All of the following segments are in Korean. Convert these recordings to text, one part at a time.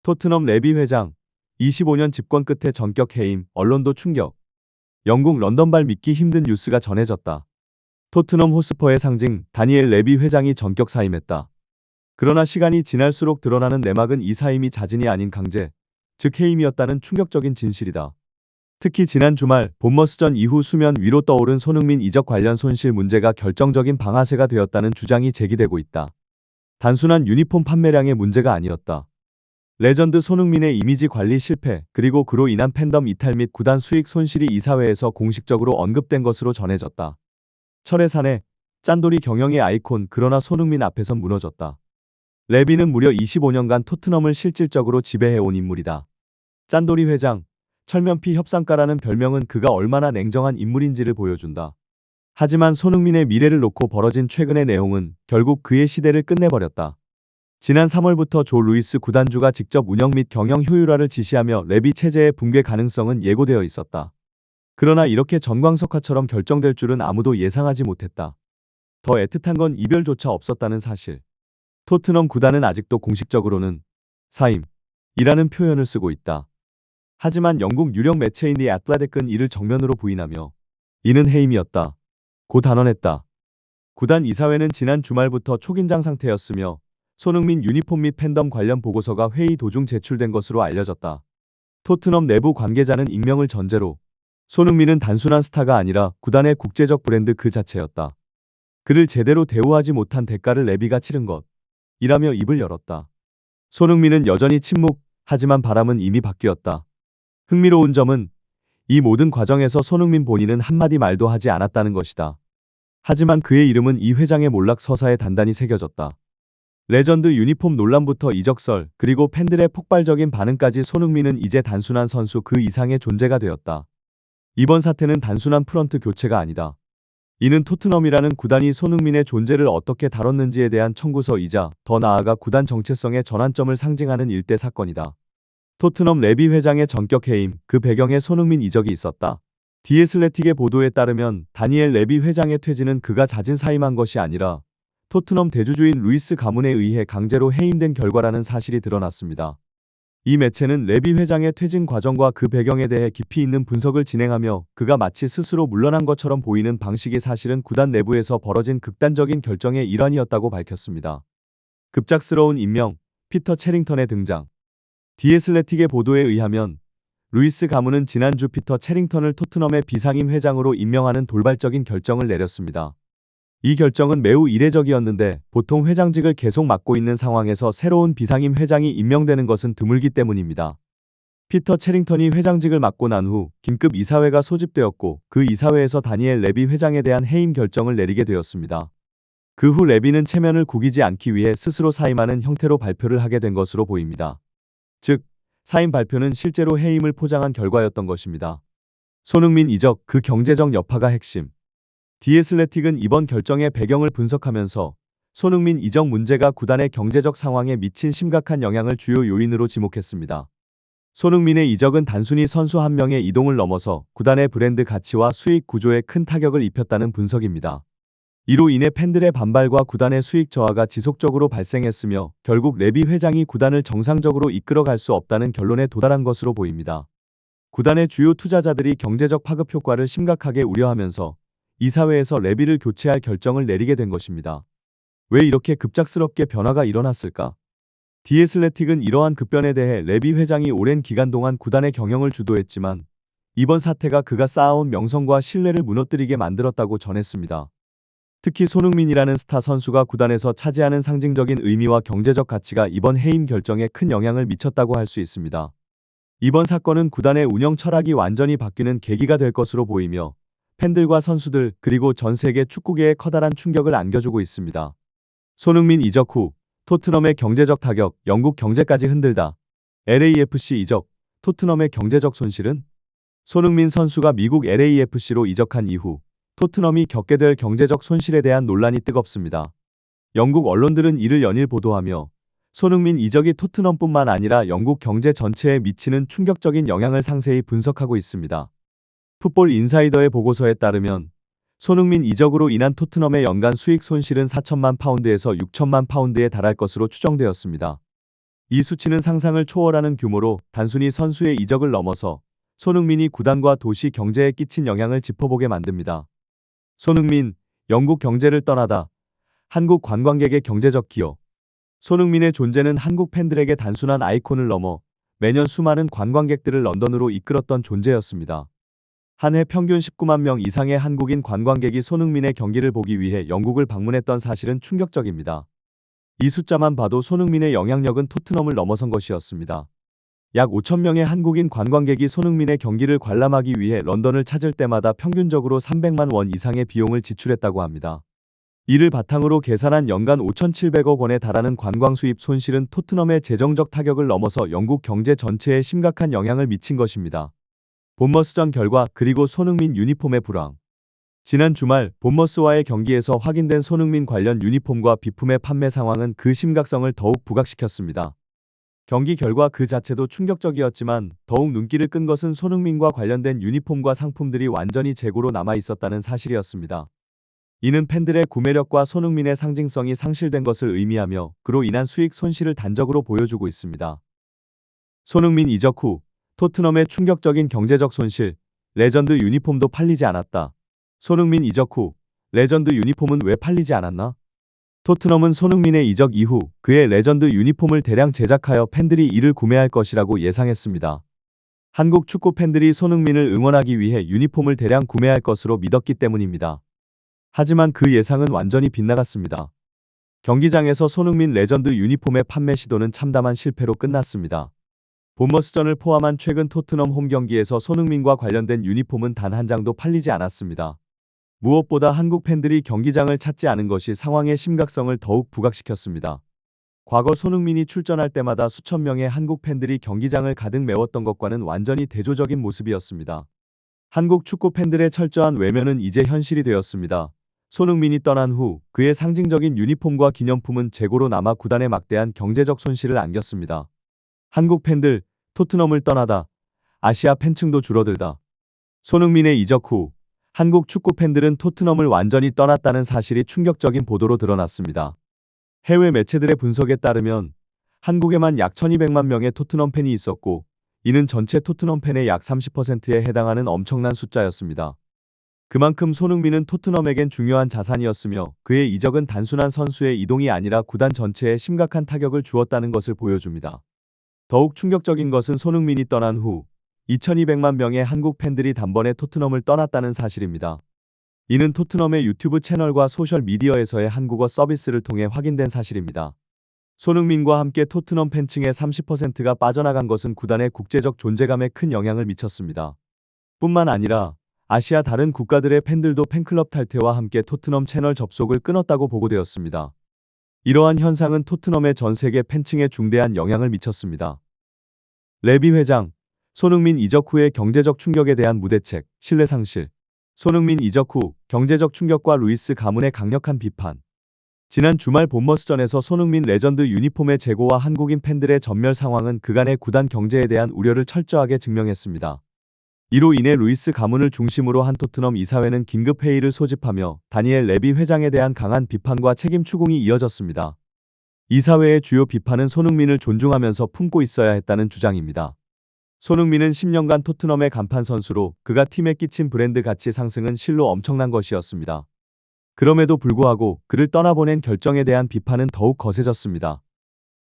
토트넘 레비 회장, 25년 집권 끝에 전격 해임, 언론도 충격. 영국 런던발 믿기 힘든 뉴스가 전해졌다. 토트넘 호스퍼의 상징 다니엘 레비 회장이 전격 사임했다. 그러나 시간이 지날수록 드러나는 내막은 이 사임이 자진이 아닌 강제, 즉 해임이었다는 충격적인 진실이다. 특히 지난 주말 본머스전 이후 수면 위로 떠오른 손흥민 이적 관련 손실 문제가 결정적인 방아쇠가 되었다는 주장이 제기되고 있다. 단순한 유니폼 판매량의 문제가 아니었다. 레전드 손흥민의 이미지 관리 실패, 그리고 그로 인한 팬덤 이탈 및 구단 수익 손실이 이사회에서 공식적으로 언급된 것으로 전해졌다. 철의 사내, 짠돌이 경영의 아이콘, 그러나 손흥민 앞에선 무너졌다. 레비는 무려 25년간 토트넘을 실질적으로 지배해온 인물이다. 짠돌이 회장, 철면피 협상가라는 별명은 그가 얼마나 냉정한 인물인지를 보여준다. 하지만 손흥민의 미래를 놓고 벌어진 최근의 내용은 결국 그의 시대를 끝내버렸다. 지난 3월부터 조 루이스 구단주가 직접 운영 및 경영 효율화를 지시하며 레비 체제의 붕괴 가능성은 예고되어 있었다. 그러나 이렇게 전광석화처럼 결정될 줄은 아무도 예상하지 못했다. 더 애틋한 건 이별조차 없었다는 사실. 토트넘 구단은 아직도 공식적으로는 사임이라는 표현을 쓰고 있다. 하지만 영국 유력 매체인 디 애틀레틱은 이를 정면으로 부인하며 이는 해임이었다 고 단언했다. 구단 이사회는 지난 주말부터 초긴장 상태였으며 손흥민 유니폼 및 팬덤 관련 보고서가 회의 도중 제출된 것으로 알려졌다. 토트넘 내부 관계자는 익명을 전제로 손흥민은 단순한 스타가 아니라 구단의 국제적 브랜드 그 자체였다. 그를 제대로 대우하지 못한 대가를 레비가 치른 것이라며 입을 열었다. 손흥민은 여전히 침묵, 하지만 바람은 이미 바뀌었다. 흥미로운 점은 이 모든 과정에서 손흥민 본인은 한마디 말도 하지 않았다는 것이다. 하지만 그의 이름은 이 회장의 몰락 서사에 단단히 새겨졌다. 레전드 유니폼 논란부터 이적설, 그리고 팬들의 폭발적인 반응까지 손흥민은 이제 단순한 선수 그 이상의 존재가 되었다. 이번 사태는 단순한 프런트 교체가 아니다. 이는 토트넘이라는 구단이 손흥민의 존재를 어떻게 다뤘는지에 대한 청구서이자 더 나아가 구단 정체성의 전환점을 상징하는 일대 사건이다. 토트넘 레비 회장의 전격 해임, 그 배경에 손흥민 이적이 있었다. 디 애슬레틱의 보도에 따르면 다니엘 레비 회장의 퇴진은 그가 자진 사임한 것이 아니라 토트넘 대주주인 루이스 가문에 의해 강제로 해임된 결과라는 사실이 드러났습니다. 이 매체는 레비 회장의 퇴진 과정과 그 배경에 대해 깊이 있는 분석을 진행하며 그가 마치 스스로 물러난 것처럼 보이는 방식이 사실은 구단 내부에서 벌어진 극단적인 결정의 일환이었다고 밝혔습니다. 급작스러운 임명, 피터 체링턴의 등장. 디 애슬레틱의 보도에 의하면 루이스 가문은 지난주 피터 체링턴을 토트넘의 비상임 회장으로 임명하는 돌발적인 결정을 내렸습니다. 이 결정은 매우 이례적이었는데 보통 회장직을 계속 맡고 있는 상황에서 새로운 비상임 회장이 임명되는 것은 드물기 때문입니다. 피터 체링턴이 회장직을 맡고 난 후 긴급 이사회가 소집되었고 그 이사회에서 다니엘 레비 회장에 대한 해임 결정을 내리게 되었습니다. 그 후 레비는 체면을 구기지 않기 위해 스스로 사임하는 형태로 발표를 하게 된 것으로 보입니다. 즉, 사임 발표는 실제로 해임을 포장한 결과였던 것입니다. 손흥민 이적, 그 경제적 여파가 핵심. 디 애슬레틱은 이번 결정의 배경을 분석하면서 손흥민 이적 문제가 구단의 경제적 상황에 미친 심각한 영향을 주요 요인으로 지목했습니다. 손흥민의 이적은 단순히 선수 한 명의 이동을 넘어서 구단의 브랜드 가치와 수익 구조에 큰 타격을 입혔다는 분석입니다. 이로 인해 팬들의 반발과 구단의 수익 저하가 지속적으로 발생했으며 결국 레비 회장이 구단을 정상적으로 이끌어갈 수 없다는 결론에 도달한 것으로 보입니다. 구단의 주요 투자자들이 경제적 파급 효과를 심각하게 우려하면서 이사회에서 레비를 교체할 결정을 내리게 된 것입니다. 왜 이렇게 급작스럽게 변화가 일어났을까? 디 애슬레틱은 이러한 급변에 대해 레비 회장이 오랜 기간 동안 구단의 경영을 주도했지만 이번 사태가 그가 쌓아온 명성과 신뢰를 무너뜨리게 만들었다고 전했습니다. 특히 손흥민이라는 스타 선수가 구단에서 차지하는 상징적인 의미와 경제적 가치가 이번 해임 결정에 큰 영향을 미쳤다고 할 수 있습니다. 이번 사건은 구단의 운영 철학이 완전히 바뀌는 계기가 될 것으로 보이며 팬들과 선수들 그리고 전 세계 축구계에 커다란 충격을 안겨주고 있습니다. 손흥민 이적 후 토트넘의 경제적 타격, 영국 경제까지 흔들다. LAFC 이적, 토트넘의 경제적 손실은? 손흥민 선수가 미국 LAFC로 이적한 이후 토트넘이 겪게 될 경제적 손실에 대한 논란이 뜨겁습니다. 영국 언론들은 이를 연일 보도하며 손흥민 이적이 토트넘뿐만 아니라 영국 경제 전체에 미치는 충격적인 영향을 상세히 분석하고 있습니다. 풋볼 인사이더의 보고서에 따르면 손흥민 이적으로 인한 토트넘의 연간 수익 손실은 4천만 파운드에서 6천만 파운드에 달할 것으로 추정되었습니다. 이 수치는 상상을 초월하는 규모로 단순히 선수의 이적을 넘어서 손흥민이 구단과 도시 경제에 끼친 영향을 짚어보게 만듭니다. 손흥민, 영국 경제를 떠나다 한국 관광객의 경제적 기여. 손흥민의 존재는 한국 팬들에게 단순한 아이콘을 넘어 매년 수많은 관광객들을 런던으로 이끌었던 존재였습니다. 한 해 평균 19만 명 이상의 한국인 관광객이 손흥민의 경기를 보기 위해 영국을 방문했던 사실은 충격적입니다. 이 숫자만 봐도 손흥민의 영향력은 토트넘을 넘어선 것이었습니다. 약 5천 명의 한국인 관광객이 손흥민의 경기를 관람하기 위해 런던을 찾을 때마다 평균적으로 300만 원 이상의 비용을 지출했다고 합니다. 이를 바탕으로 계산한 연간 5,700억 원에 달하는 관광 수입 손실은 토트넘의 재정적 타격을 넘어서 영국 경제 전체에 심각한 영향을 미친 것입니다. 본머스전 결과 그리고 손흥민 유니폼의 불황. 지난 주말 본머스와의 경기에서 확인된 손흥민 관련 유니폼과 비품의 판매 상황은 그 심각성을 더욱 부각시켰습니다. 경기 결과 그 자체도 충격적이었지만 더욱 눈길을 끈 것은 손흥민과 관련된 유니폼과 상품들이 완전히 재고로 남아 있었다는 사실이었습니다. 이는 팬들의 구매력과 손흥민의 상징성이 상실된 것을 의미하며 그로 인한 수익 손실을 단적으로 보여주고 있습니다. 손흥민 이적 후 토트넘의 충격적인 경제적 손실, 레전드 유니폼도 팔리지 않았다. 손흥민 이적 후 레전드 유니폼은 왜 팔리지 않았나? 토트넘은 손흥민의 이적 이후 그의 레전드 유니폼을 대량 제작하여 팬들이 이를 구매할 것이라고 예상했습니다. 한국 축구 팬들이 손흥민을 응원하기 위해 유니폼을 대량 구매할 것으로 믿었기 때문입니다. 하지만 그 예상은 완전히 빗나갔습니다. 경기장에서 손흥민 레전드 유니폼의 판매 시도는 참담한 실패로 끝났습니다. 본머스전을 포함한 최근 토트넘 홈 경기에서 손흥민과 관련된 유니폼은 단 한 장도 팔리지 않았습니다. 무엇보다 한국 팬들이 경기장을 찾지 않은 것이 상황의 심각성을 더욱 부각시켰습니다. 과거 손흥민이 출전할 때마다 수천 명의 한국 팬들이 경기장을 가득 메웠던 것과는 완전히 대조적인 모습이었습니다. 한국 축구 팬들의 철저한 외면은 이제 현실이 되었습니다. 손흥민이 떠난 후 그의 상징적인 유니폼과 기념품은 재고로 남아 구단에 막대한 경제적 손실을 안겼습니다. 한국 팬들, 토트넘을 떠나다 아시아 팬층도 줄어들다. 손흥민의 이적 후 한국 축구 팬들은 토트넘을 완전히 떠났다는 사실이 충격적인 보도로 드러났습니다. 해외 매체들의 분석에 따르면 한국에만 약 1200만 명의 토트넘 팬이 있었고 이는 전체 토트넘 팬의 약 30%에 해당하는 엄청난 숫자였습니다. 그만큼 손흥민은 토트넘에겐 중요한 자산이었으며 그의 이적은 단순한 선수의 이동이 아니라 구단 전체에 심각한 타격을 주었다는 것을 보여줍니다. 더욱 충격적인 것은 손흥민이 떠난 후 2200만 명의 한국 팬들이 단번에 토트넘을 떠났다는 사실입니다. 이는 토트넘의 유튜브 채널과 소셜미디어에서의 한국어 서비스를 통해 확인된 사실입니다. 손흥민과 함께 토트넘 팬층의 30%가 빠져나간 것은 구단의 국제적 존재감에 큰 영향을 미쳤습니다. 뿐만 아니라 아시아 다른 국가들의 팬들도 팬클럽 탈퇴와 함께 토트넘 채널 접속을 끊었다고 보고되었습니다. 이러한 현상은 토트넘의 전 세계 팬층에 중대한 영향을 미쳤습니다. 레비 회장, 손흥민 이적 후의 경제적 충격에 대한 무대책, 신뢰 상실. 손흥민 이적 후 경제적 충격과 루이스 가문의 강력한 비판. 지난 주말 본머스전에서 손흥민 레전드 유니폼의 재고와 한국인 팬들의 전멸 상황은 그간의 구단 경제에 대한 우려를 철저하게 증명했습니다. 이로 인해 루이스 가문을 중심으로 한 토트넘 이사회는 긴급 회의를 소집하며 다니엘 레비 회장에 대한 강한 비판과 책임 추궁이 이어졌습니다. 이사회의 주요 비판은 손흥민을 존중하면서 품고 있어야 했다는 주장입니다. 손흥민은 10년간 토트넘의 간판 선수로 그가 팀에 끼친 브랜드 가치 상승은 실로 엄청난 것이었습니다. 그럼에도 불구하고 그를 떠나보낸 결정에 대한 비판은 더욱 거세졌습니다.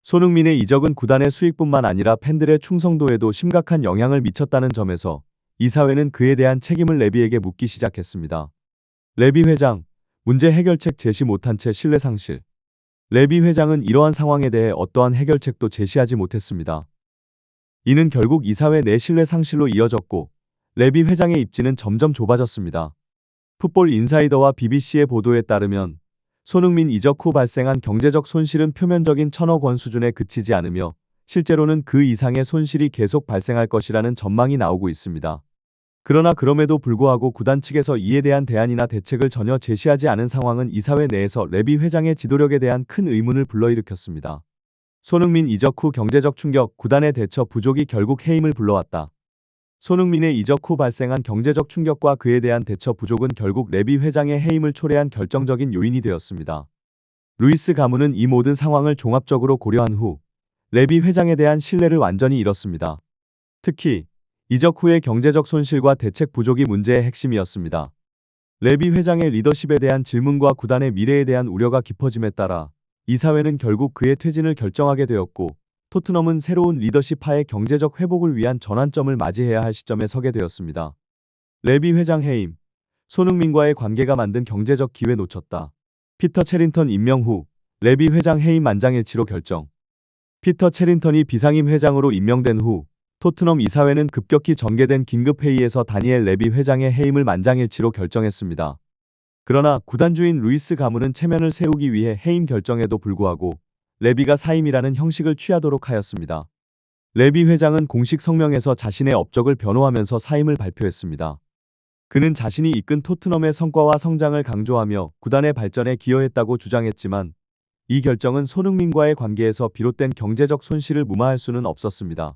손흥민의 이적은 구단의 수익뿐만 아니라 팬들의 충성도에도 심각한 영향을 미쳤다는 점에서 이사회는 그에 대한 책임을 레비에게 묻기 시작했습니다. 레비 회장, 문제 해결책 제시 못한 채 신뢰 상실. 레비 회장은 이러한 상황에 대해 어떠한 해결책도 제시하지 못했습니다. 이는 결국 이사회 내 신뢰 상실로 이어졌고 레비 회장의 입지는 점점 좁아졌습니다. 풋볼 인사이더와 BBC의 보도에 따르면 손흥민 이적 후 발생한 경제적 손실은 표면적인 1000억 원 수준에 그치지 않으며 실제로는 그 이상의 손실이 계속 발생할 것이라는 전망이 나오고 있습니다. 그러나 그럼에도 불구하고 구단 측에서 이에 대한 대안이나 대책을 전혀 제시하지 않은 상황은 이사회 내에서 레비 회장의 지도력에 대한 큰 의문을 불러일으켰습니다. 손흥민 이적 후 경제적 충격, 구단의 대처 부족이 결국 해임을 불러왔다. 손흥민의 이적 후 발생한 경제적 충격과 그에 대한 대처 부족은 결국 레비 회장의 해임을 초래한 결정적인 요인이 되었습니다. 루이스 가문은 이 모든 상황을 종합적으로 고려한 후 레비 회장에 대한 신뢰를 완전히 잃었습니다. 특히 이적 후의 경제적 손실과 대책 부족이 문제의 핵심이었습니다. 레비 회장의 리더십에 대한 질문과 구단의 미래에 대한 우려가 깊어짐에 따라 이사회는 결국 그의 퇴진을 결정하게 되었고, 토트넘은 새로운 리더십하의 경제적 회복을 위한 전환점을 맞이해야 할 시점에 서게 되었습니다. 레비 회장 해임, 손흥민과의 관계가 만든 경제적 기회 놓쳤다. 피터 체린턴 임명 후 레비 회장 해임 만장일치로 결정. 피터 체린턴이 비상임 회장으로 임명된 후 토트넘 이사회는 급격히 전개된 긴급회의에서 다니엘 레비 회장의 해임을 만장일치로 결정했습니다. 그러나 구단주인 루이스 가문은 체면을 세우기 위해 해임 결정에도 불구하고 레비가 사임이라는 형식을 취하도록 하였습니다. 레비 회장은 공식 성명에서 자신의 업적을 변호하면서 사임을 발표했습니다. 그는 자신이 이끈 토트넘의 성과와 성장을 강조하며 구단의 발전에 기여했다고 주장했지만, 이 결정은 손흥민과의 관계에서 비롯된 경제적 손실을 무마할 수는 없었습니다.